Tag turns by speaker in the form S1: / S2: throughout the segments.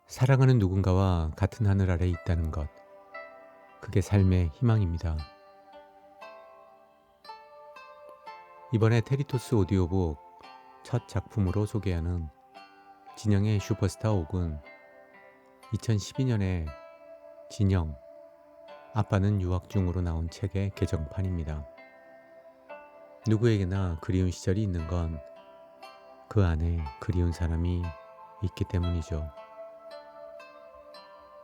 S1: 사랑하는 누군가와 같은 하늘 아래 있다는 것, 그게 삶의 희망입니다. 이번에 테리토스 오디오북 첫 작품으로 소개하는 진영의 슈퍼스타 옥은 2012년에 진영, 아빠는 유학 중으로 나온 책의 개정판입니다. 누구에게나 그리운 시절이 있는 건 그 안에 그리운 사람이 있기 때문이죠.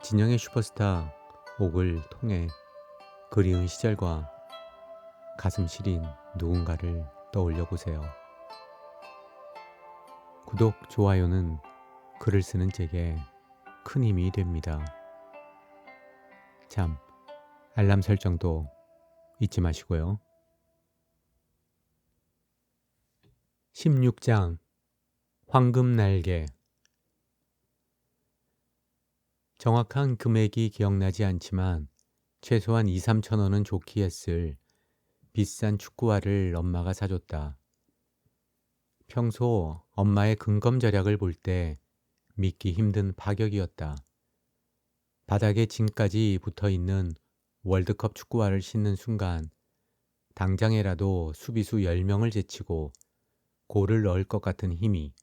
S1: 진영의 슈퍼스타 옥을 통해 그리운 시절과 가슴 시린 누군가를 떠올려 보세요. 구독, 좋아요는 글을 쓰는 제게 큰 힘이 됩니다. 참, 알람 설정도 잊지 마시고요. 16장 황금 날개. 정확한 금액이 기억나지 않지만 최소한 2, 3천 원은 좋게 했을 비싼 축구화를 엄마가 사줬다. 평소 엄마의 근검절약을 볼 때 믿기 힘든 파격이었다. 바닥에 진까지 붙어있는 월드컵 축구화를 신는 순간 당장에라도 수비수 10명을 제치고 골을 넣을 것 같은 힘이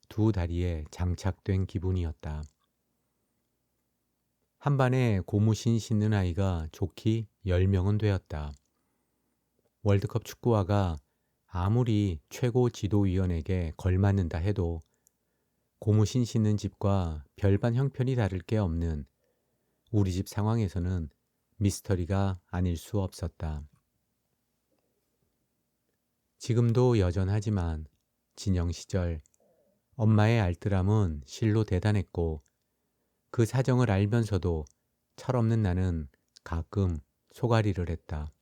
S1: 두 다리에 장착된 기분이었다. 한반에 고무신 신는 아이가 좋기 10명은 되었다. 월드컵 축구화가 아무리 최고 지도위원에게 걸맞는다 해도 고무신 신는 집과 별반 형편이 다를 게 없는 우리 집 상황에서는 미스터리가 아닐 수 없었다. 지금도 여전하지만 진영 시절 엄마의 알뜰함은 실로 대단했고 그 사정을 알면서도 철없는 나는 가끔 소가리를 했다.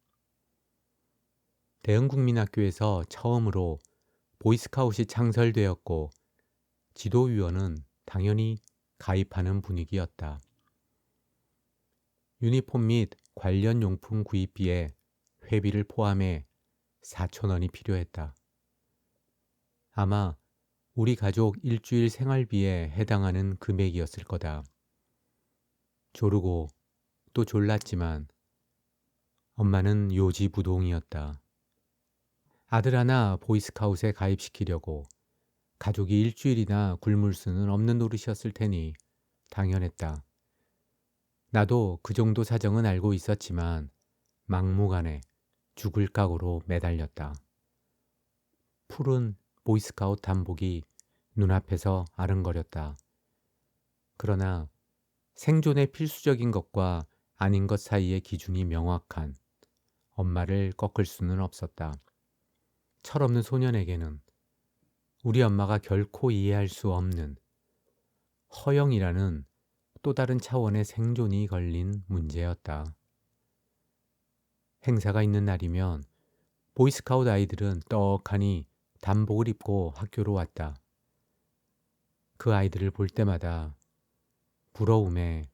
S1: 대흥국민학교에서 처음으로 보이스카웃이 창설되었고 지도위원은 당연히 가입하는 분위기였다. 유니폼 및 관련 용품 구입비에 회비를 포함해 4천 원이 필요했다. 아마 우리 가족 일주일 생활비에 해당하는 금액이었을 거다. 조르고 또 졸랐지만 엄마는 요지부동이었다. 아들 하나 보이스카웃에 가입시키려고 가족이 일주일이나 굶을 수는 없는 노릇이었을 테니 당연했다. 나도 그 정도 사정은 알고 있었지만 막무가내 죽을 각오로 매달렸다. 푸른 보이스카웃 단복이 눈앞에서 아른거렸다. 그러나 생존에 필수적인 것과 아닌 것 사이의 기준이 명확한 엄마를 꺾을 수는 없었다. 철없는 소년에게는 우리 엄마가 결코 이해할 수 없는 허영이라는 또 다른 차원의 생존이 걸린 문제였다. 행사가 있는 날이면 보이스카웃 아이들은 떡하니 단복을 입고 학교로 왔다. 그 아이들을 볼 때마다 부러움에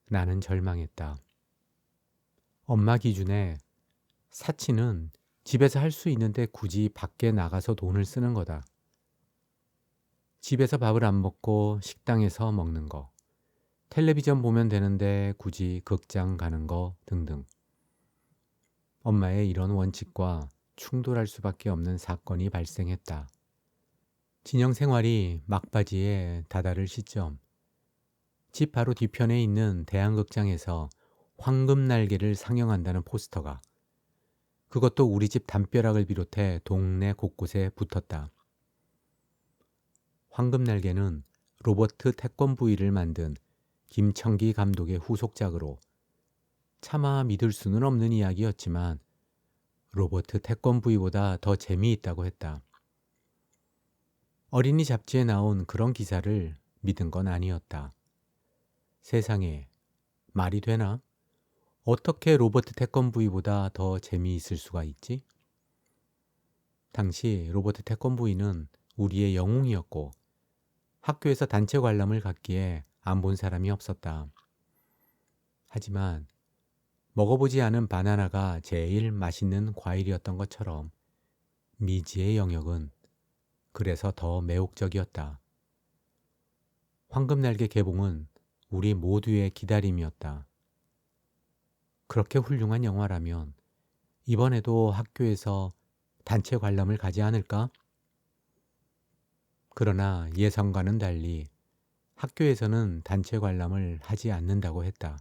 S1: 나는 절망했다. 엄마 기준에 사치는 집에서 할 수 있는데 굳이 밖에 나가서 돈을 쓰는 거다. 집에서 밥을 안 먹고 식당에서 먹는 거, 텔레비전 보면 되는데 굳이 극장 가는 거 등등. 엄마의 이런 원칙과 충돌할 수밖에 없는 사건이 발생했다. 진영 생활이 막바지에 다다를 시점, 집 바로 뒤편에 있는 대한극장에서 황금 날개를 상영한다는 포스터가 그것도 우리 집 담벼락을 비롯해 동네 곳곳에 붙었다. 황금 날개는 로버트 태권브이를 만든 김청기 감독의 후속작으로 차마 믿을 수는 없는 이야기였지만 로버트 태권브이보다 더 재미있다고 했다. 어린이 잡지에 나온 그런 기사를 믿은 건 아니었다. 세상에 말이 되나? 어떻게 로버트 태권브이보다 더 재미있을 수가 있지? 당시 로버트 태권브이는 우리의 영웅이었고 학교에서 단체 관람을 갔기에 안 본 사람이 없었다. 하지만 먹어보지 않은 바나나가 제일 맛있는 과일이었던 것처럼 미지의 영역은 그래서 더 매혹적이었다. 황금날개 개봉은 우리 모두의 기다림이었다. 그렇게 훌륭한 영화라면 이번에도 학교에서 단체 관람을 가지 않을까? 그러나 예상과는 달리 학교에서는 단체 관람을 하지 않는다고 했다.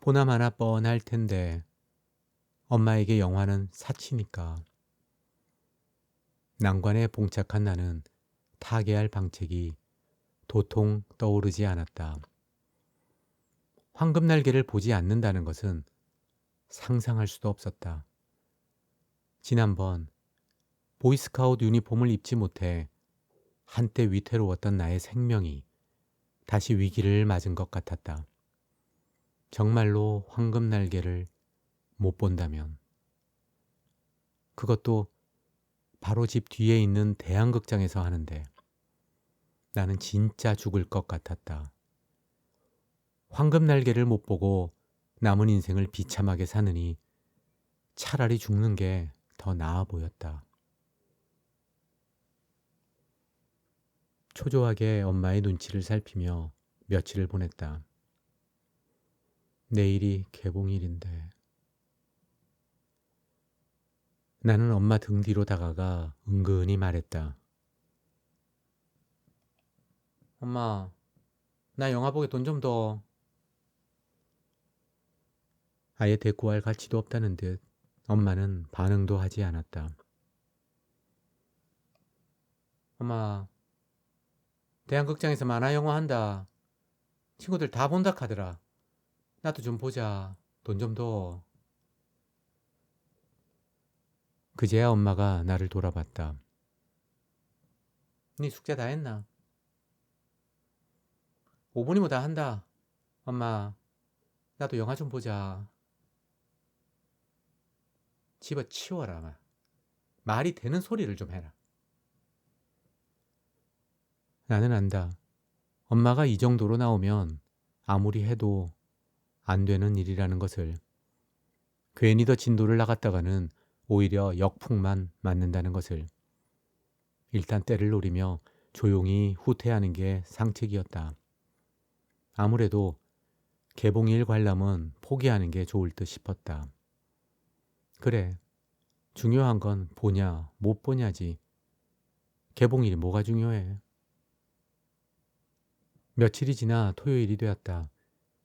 S1: 보나마나 뻔할 텐데 엄마에게 영화는 사치니까. 난관에 봉착한 나는 타개할 방책이 도통 떠오르지 않았다. 황금날개를 보지 않는다는 것은 상상할 수도 없었다. 지난번 보이스카우트 유니폼을 입지 못해 한때 위태로웠던 나의 생명이 다시 위기를 맞은 것 같았다. 정말로 황금날개를 못 본다면, 그것도 바로 집 뒤에 있는 대형극장에서 하는데 나는 진짜 죽을 것 같았다. 황금날개를 못 보고 남은 인생을 비참하게 사느니 차라리 죽는 게 더 나아 보였다. 초조하게 엄마의 눈치를 살피며 며칠을 보냈다. 내일이 개봉일인데. 나는 엄마 등 뒤로 다가가 은근히 말했다. 엄마, 나 영화 보게 돈 좀 더. 아예 대꾸할 가치도 없다는 듯 엄마는 반응도 하지 않았다. 엄마, 대한극장에서 만화 영화 한다. 친구들 다 본다 카더라. 나도 좀 보자. 돈 좀 더. 그제야 엄마가 나를 돌아봤다. 네 숙제 다 했나? 5분이면 다 한다. 엄마, 나도 영화 좀 보자. 집어치워라. 말이 되는 소리를 좀 해라. 나는 안다. 엄마가 이 정도로 나오면 아무리 해도 안 되는 일이라는 것을. 괜히 더 진도를 나갔다가는 오히려 역풍만 맞는다는 것을. 일단 때를 노리며 조용히 후퇴하는 게 상책이었다. 아무래도 개봉일 관람은 포기하는 게 좋을 듯 싶었다. 그래, 중요한 건 보냐 못 보냐지. 개봉일이 뭐가 중요해. 며칠이 지나 토요일이 되었다.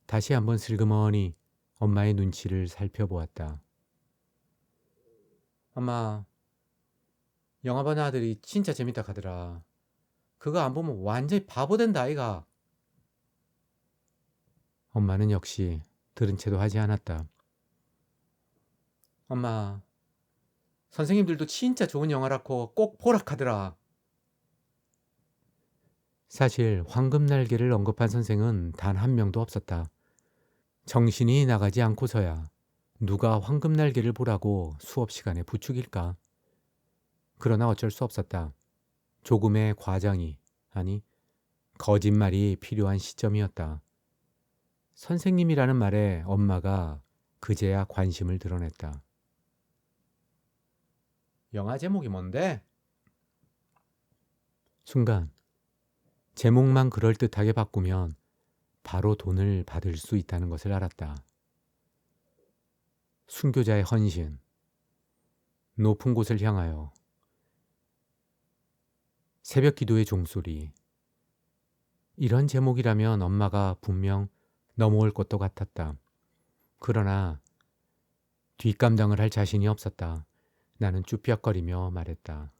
S1: 다시 한번 슬그머니 엄마의 눈치를 살펴보았다. 엄마, 영화 본 아들이 진짜 재밌다 하더라. 그거 안 보면 완전히 바보 된다 아이가. 엄마는 역시 들은 채도 하지 않았다. 엄마, 선생님들도 진짜 좋은 영화라고 꼭 보라 하더라. 사실 황금날개를 언급한 선생은 단 한 명도 없었다. 정신이 나가지 않고서야 누가 황금날개를 보라고 수업 시간에 부추길까? 그러나 어쩔 수 없었다. 조금의 과장이, 아니 거짓말이 필요한 시점이었다. 선생님이라는 말에 엄마가 그제야 관심을 드러냈다. 영화 제목이 뭔데? 순간 제목만 그럴듯하게 바꾸면 바로 돈을 받을 수 있다는 것을 알았다. 순교자의 헌신, 높은 곳을 향하여, 새벽 기도의 종소리. 이런 제목이라면 엄마가 분명 넘어올 것도 같았다. 그러나 뒷감당을 할 자신이 없었다. 나는 쭈뼛거리며 말했다.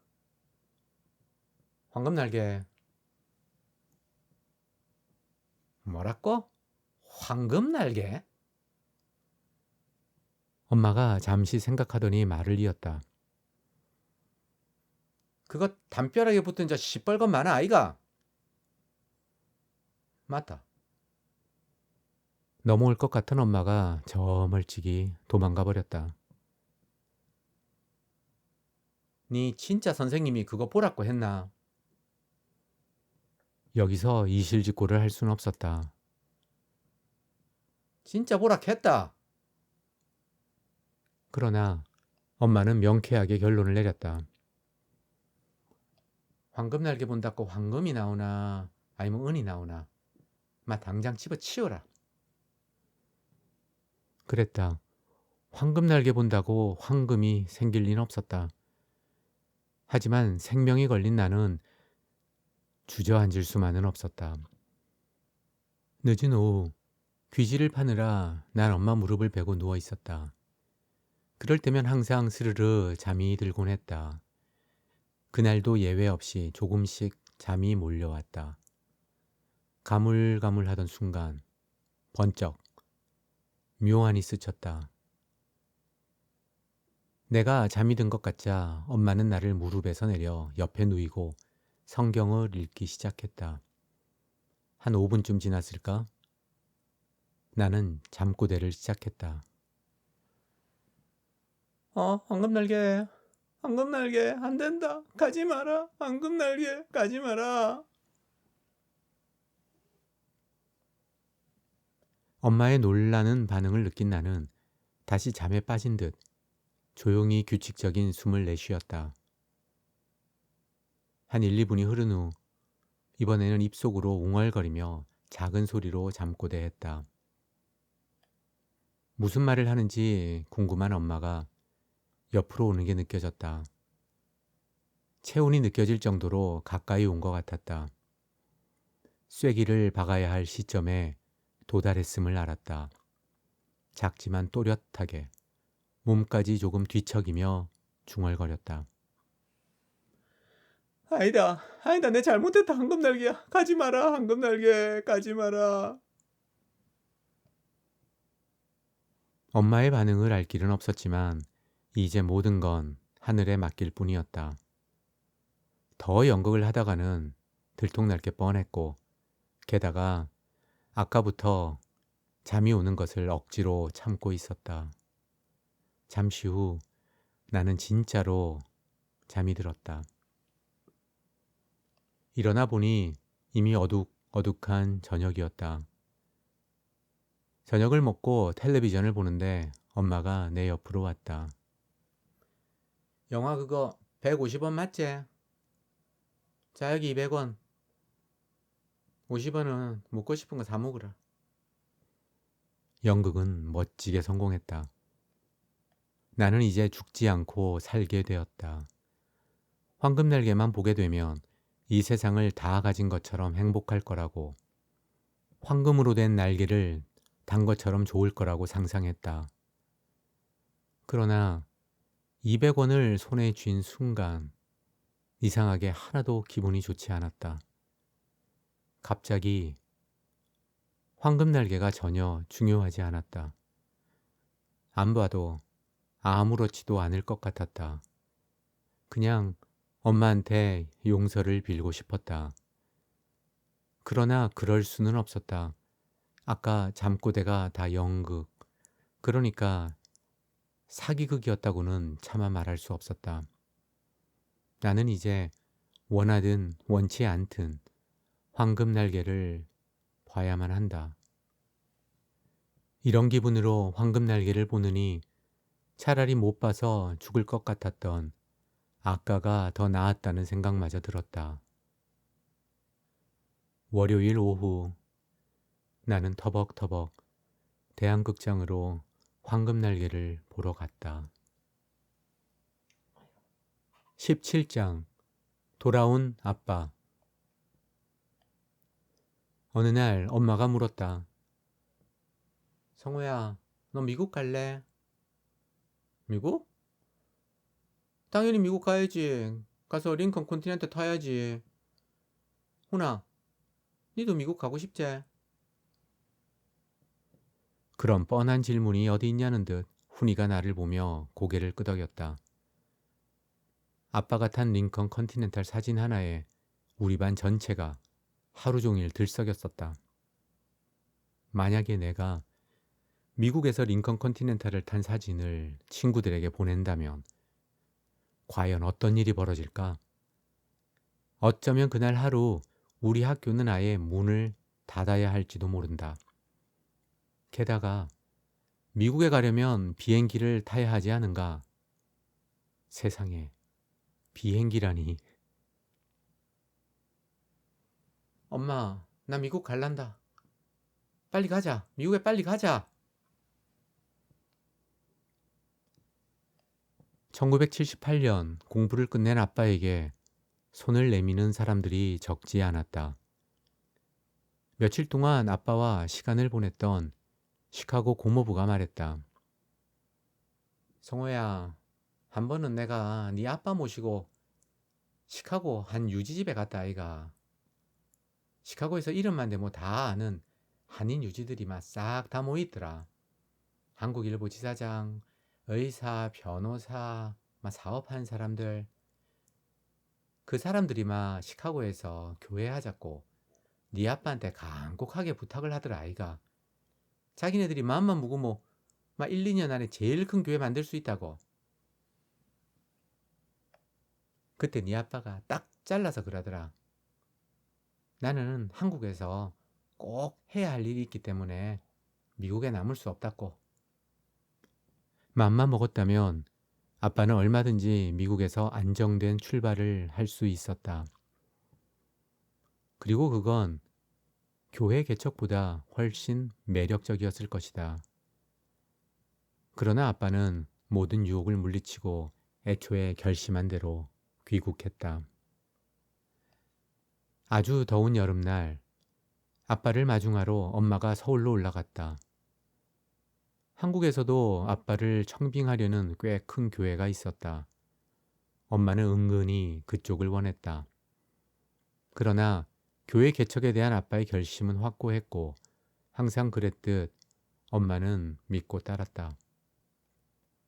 S1: 황금날개. 뭐라고? 황금날개? 엄마가 잠시 생각하더니 말을 이었다. 그거 담벼락에 붙은 저 시뻘건 만화 아이가? 맞다. 넘어올 것 같은 엄마가 저 멀찍이 도망가 버렸다. 네 진짜 선생님이 그거 보라고 했나? 여기서 이실직고를 할 수는 없었다. 진짜 보라 했다. 그러나 엄마는 명쾌하게 결론을 내렸다. 황금날개 본다고 황금이 나오나 아니면 은이 나오나. 마 당장 집어치워라. 그랬다. 황금 날개 본다고 황금이 생길 리는 없었다. 하지만 생명이 걸린 나는 주저앉을 수만은 없었다. 늦은 오후 귀지를 파느라 난 엄마 무릎을 베고 누워 있었다. 그럴 때면 항상 스르르 잠이 들곤 했다. 그날도 예외 없이 조금씩 잠이 몰려왔다. 가물가물하던 순간 번쩍 묘안이 스쳤다. 내가 잠이 든 것 같자 엄마는 나를 무릎에서 내려 옆에 누이고 성경을 읽기 시작했다. 한 5분쯤 지났을까? 나는 잠꼬대를 시작했다. 황금날개, 황금날개, 안 된다. 가지 마라. 황금날개, 가지 마라. 엄마의 놀라는 반응을 느낀 나는 다시 잠에 빠진 듯 조용히 규칙적인 숨을 내쉬었다. 한 1, 2분이 흐른 후 이번에는 입속으로 웅얼거리며 작은 소리로 잠꼬대했다. 무슨 말을 하는지 궁금한 엄마가 옆으로 오는 게 느껴졌다. 체온이 느껴질 정도로 가까이 온 것 같았다. 쐐기를 박아야 할 시점에 도달했음을 알았다. 작지만 또렷하게 몸까지 조금 뒤척이며 중얼거렸다. 아니다, 내 잘못했다. 황금날개야. 가지 마라. 황금날개, 가지 마라. 엄마의 반응을 알 길은 없었지만 이제 모든 건 하늘에 맡길 뿐이었다. 더 연극을 하다가는 들통날 게 뻔했고 게다가 아까부터 잠이 오는 것을 억지로 참고 있었다. 잠시 후 나는 진짜로 잠이 들었다. 일어나 보니 이미 어둑어둑한 저녁이었다. 저녁을 먹고 텔레비전을 보는데 엄마가 내 옆으로 왔다. 영화 그거 150원 맞지? 자, 여기 200원. 50원은 먹고 싶은 거 사 먹으라. 연극은 멋지게 성공했다. 나는 이제 죽지 않고 살게 되었다. 황금날개만 보게 되면 이 세상을 다 가진 것처럼 행복할 거라고, 황금으로 된 날개를 단 것처럼 좋을 거라고 상상했다. 그러나 200원을 손에 쥔 순간 이상하게 하나도 기분이 좋지 않았다. 갑자기 황금날개가 전혀 중요하지 않았다. 안 봐도 아무렇지도 않을 것 같았다. 그냥 엄마한테 용서를 빌고 싶었다. 그러나 그럴 수는 없었다. 아까 잠꼬대가 다 연극, 그러니까 사기극이었다고는 차마 말할 수 없었다. 나는 이제 원하든 원치 않든 황금날개를 봐야만 한다. 이런 기분으로 황금날개를 보느니 차라리 못 봐서 죽을 것 같았던 아까가 더 나았다는 생각마저 들었다. 월요일 오후 나는 터벅터벅 대한극장으로 황금날개를 보러 갔다. 17장 돌아온 아빠. 어느 날 엄마가 물었다. 성우야, 너 미국 갈래? 미국? 당연히 미국 가야지. 가서 링컨 컨티넨탈 타야지. 훈아, 니도 미국 가고 싶지? 그런 뻔한 질문이 어디 있냐는 듯 훈이가 나를 보며 고개를 끄덕였다. 아빠가 탄 링컨 컨티넨탈 사진 하나에 우리 반 전체가 하루 종일 들썩였었다. 만약에 내가 미국에서 링컨 컨티넨탈을 탄 사진을 친구들에게 보낸다면 과연 어떤 일이 벌어질까? 어쩌면 그날 하루 우리 학교는 아예 문을 닫아야 할지도 모른다. 게다가 미국에 가려면 비행기를 타야 하지 않은가? 세상에, 비행기라니. 엄마, 나 미국 갈란다. 빨리 가자. 미국에 빨리 가자. 1978년 공부를 끝낸 아빠에게 손을 내미는 사람들이 적지 않았다. 며칠 동안 아빠와 시간을 보냈던 시카고 고모부가 말했다. 성호야, 한 번은 내가 네 아빠 모시고 시카고 한 유지집에 갔다 아이가. 시카고에서 이름만 대모 다 아는 한인 유지들이 막 싹 다 모여있더라. 한국일보 지사장, 의사, 변호사, 막 사업하는 사람들. 그 사람들이 막 시카고에서 교회 하자고 네 아빠한테 간곡하게 부탁을 하더라 아이가. 자기네들이 마음만 먹으면 막 1, 2년 안에 제일 큰 교회 만들 수 있다고. 그때 네 아빠가 딱 잘라서 그러더라. 나는 한국에서 꼭 해야 할 일이 있기 때문에 미국에 남을 수 없다고. 맘만 먹었다면 아빠는 얼마든지 미국에서 안정된 출발을 할 수 있었다. 그리고 그건 교회 개척보다 훨씬 매력적이었을 것이다. 그러나 아빠는 모든 유혹을 물리치고 애초에 결심한 대로 귀국했다. 아주 더운 여름날 아빠를 마중하러 엄마가 서울로 올라갔다. 한국에서도 아빠를 청빙하려는 꽤 큰 교회가 있었다. 엄마는 은근히 그쪽을 원했다. 그러나 교회 개척에 대한 아빠의 결심은 확고했고 항상 그랬듯 엄마는 믿고 따랐다.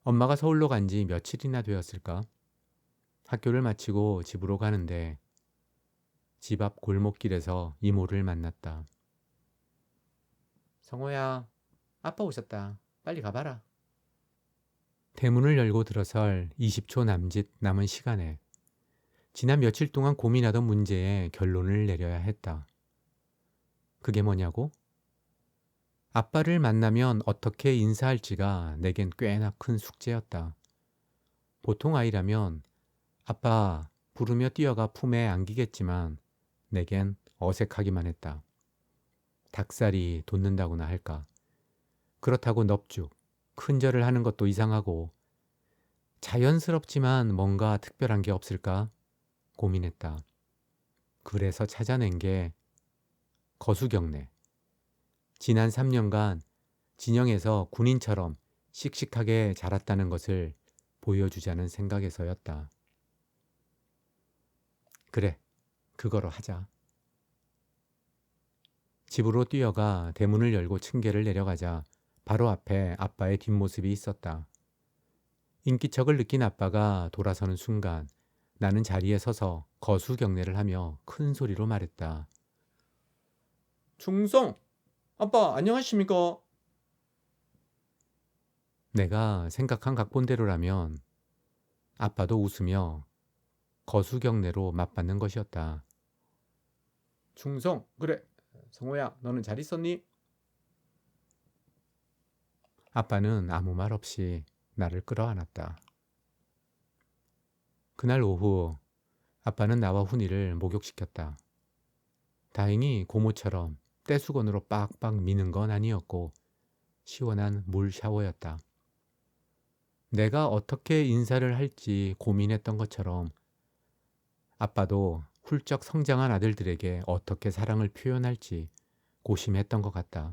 S1: 엄마가 서울로 간 지 며칠이나 되었을까? 학교를 마치고 집으로 가는데 집 앞 골목길에서 이모를 만났다. 성호야, 아빠 오셨다. 빨리 가봐라. 대문을 열고 들어설 20초 남짓 남은 시간에 지난 며칠 동안 고민하던 문제에 결론을 내려야 했다. 그게 뭐냐고? 아빠를 만나면 어떻게 인사할지가 내겐 꽤나 큰 숙제였다. 보통 아이라면 아빠 부르며 뛰어가 품에 안기겠지만 내겐 어색하기만 했다. 닭살이 돋는다고나 할까. 그렇다고 넙죽, 큰절을 하는 것도 이상하고 자연스럽지만 뭔가 특별한 게 없을까 고민했다. 그래서 찾아낸 게 거수경례. 지난 3년간 진영에서 군인처럼 씩씩하게 자랐다는 것을 보여주자는 생각에서였다. 그래, 그거로 하자. 집으로 뛰어가 대문을 열고 층계를 내려가자 바로 앞에 아빠의 뒷모습이 있었다. 인기척을 느낀 아빠가 돌아서는 순간 나는 자리에 서서 거수경례를 하며 큰 소리로 말했다. 충성! 아빠 안녕하십니까? 내가 생각한 각본대로라면 아빠도 웃으며 거수경례로 맞받는 것이었다. 충성! 그래, 성호야 너는 잘 있었니? 아빠는 아무 말 없이 나를 끌어안았다. 그날 오후 아빠는 나와 훈이를 목욕시켰다. 다행히 고모처럼 떼수건으로 빡빡 미는 건 아니었고 시원한 물 샤워였다. 내가 어떻게 인사를 할지 고민했던 것처럼 아빠도 훌쩍 성장한 아들들에게 어떻게 사랑을 표현할지 고심했던 것 같다.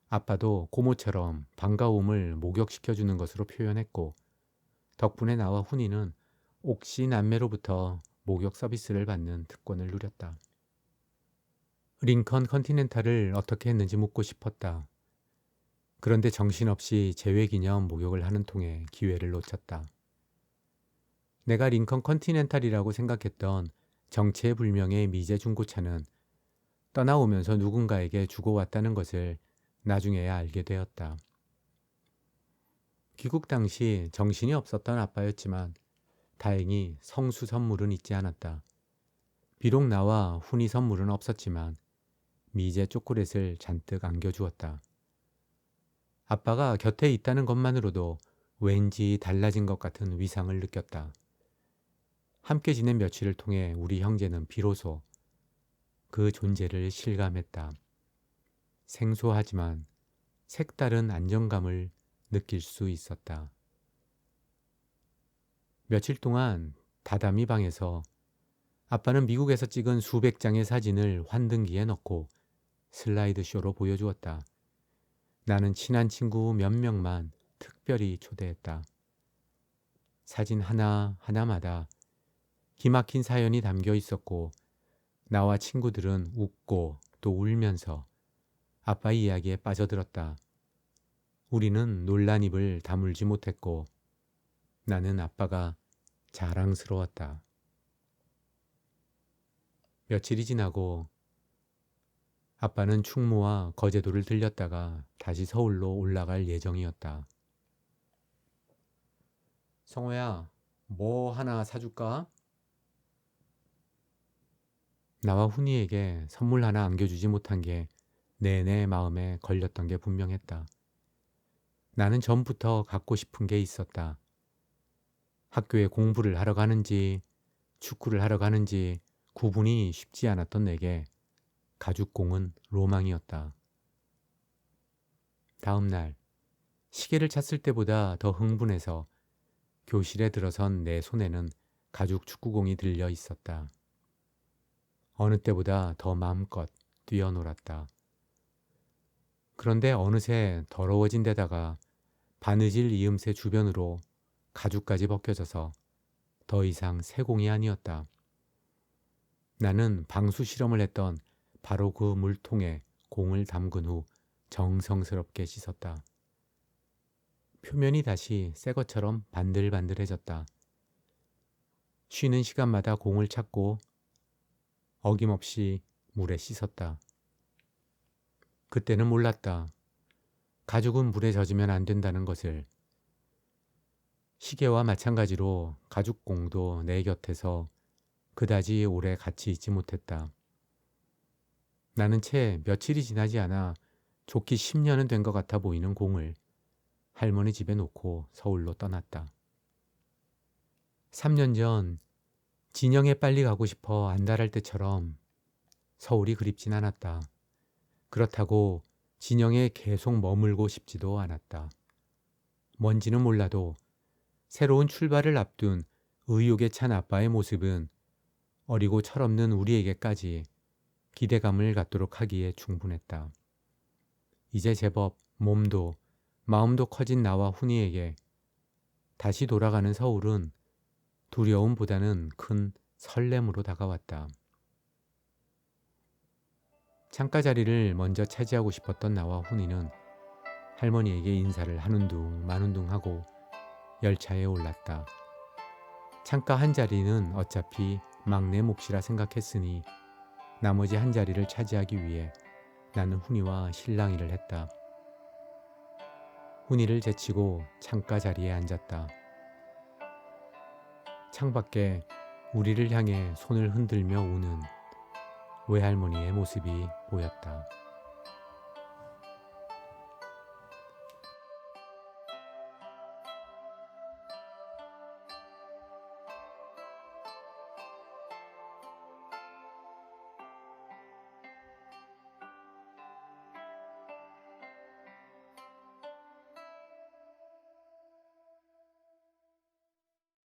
S1: 아빠도 고모처럼 반가움을 목욕시켜주는 것으로 표현했고 덕분에 나와 훈이는 옥시남매로부터 목욕 서비스를 받는 특권을 누렸다. 링컨 컨티넨탈을 어떻게 했는지 묻고 싶었다. 그런데 정신없이 재회기념 목욕을 하는 통에 기회를 놓쳤다. 내가 링컨 컨티넨탈이라고 생각했던 정체불명의 미제 중고차는 떠나오면서 누군가에게 주고 왔다는 것을 나중에야 알게 되었다. 귀국 당시 정신이 없었던 아빠였지만 다행히 성수 선물은 잊지 않았다. 비록 나와 훈이 선물은 없었지만 미제 초콜릿을 잔뜩 안겨주었다. 아빠가 곁에 있다는 것만으로도 왠지 달라진 것 같은 위상을 느꼈다. 함께 지낸 며칠을 통해 우리 형제는 비로소 그 존재를 실감했다. 생소하지만 색다른 안정감을 느낄 수 있었다. 며칠 동안 다다미 방에서 아빠는 미국에서 찍은 수백 장의 사진을 환등기에 넣고 슬라이드 쇼로 보여주었다. 나는 친한 친구 몇 명만 특별히 초대했다. 사진 하나하나마다 기막힌 사연이 담겨 있었고 나와 친구들은 웃고 또 울면서 아빠 이야기에 빠져들었다. 우리는 놀란 입을 다물지 못했고 나는 아빠가 자랑스러웠다. 며칠이 지나고 아빠는 충무와 거제도를 들렸다가 다시 서울로 올라갈 예정이었다. 성호야, 뭐 하나 사줄까? 나와 훈이에게 선물 하나 안겨주지 못한 게 내내 마음에 걸렸던 게 분명했다. 나는 전부터 갖고 싶은 게 있었다. 학교에 공부를 하러 가는지 축구를 하러 가는지 구분이 쉽지 않았던 내게 가죽공은 로망이었다. 다음 날 시계를 찼을 때보다 더 흥분해서 교실에 들어선 내 손에는 가죽 축구공이 들려 있었다. 어느 때보다 더 마음껏 뛰어놀았다. 그런데 어느새 더러워진 데다가 바느질 이음새 주변으로 가죽까지 벗겨져서 더 이상 새 공이 아니었다. 나는 방수 실험을 했던 바로 그 물통에 공을 담근 후 정성스럽게 씻었다. 표면이 다시 새 것처럼 반들반들해졌다. 쉬는 시간마다 공을 찾고 어김없이 물에 씻었다. 그때는 몰랐다. 가죽은 물에 젖으면 안 된다는 것을. 시계와 마찬가지로 가죽공도 내 곁에서 그다지 오래 같이 있지 못했다. 나는 채 며칠이 지나지 않아 좋기 10년은 된 것 같아 보이는 공을 할머니 집에 놓고 서울로 떠났다. 3년 전 진영에 빨리 가고 싶어 안달할 때처럼 서울이 그립진 않았다. 그렇다고 진영에 계속 머물고 싶지도 않았다. 뭔지는 몰라도 새로운 출발을 앞둔 의욕에 찬 아빠의 모습은 어리고 철없는 우리에게까지 기대감을 갖도록 하기에 충분했다. 이제 제법 몸도 마음도 커진 나와 훈이에게 다시 돌아가는 서울은 두려움보다는 큰 설렘으로 다가왔다. 창가 자리를 먼저 차지하고 싶었던 나와 훈이는 할머니에게 인사를 한운둥 만운둥 하고 열차에 올랐다. 창가 한 자리는 어차피 막내 몫이라 생각했으니 나머지 한 자리를 차지하기 위해 나는 훈이와 실랑이를 했다. 훈이를 제치고 창가 자리에 앉았다. 창밖에 우리를 향해 손을 흔들며 우는 외할머니의 모습이 보였다.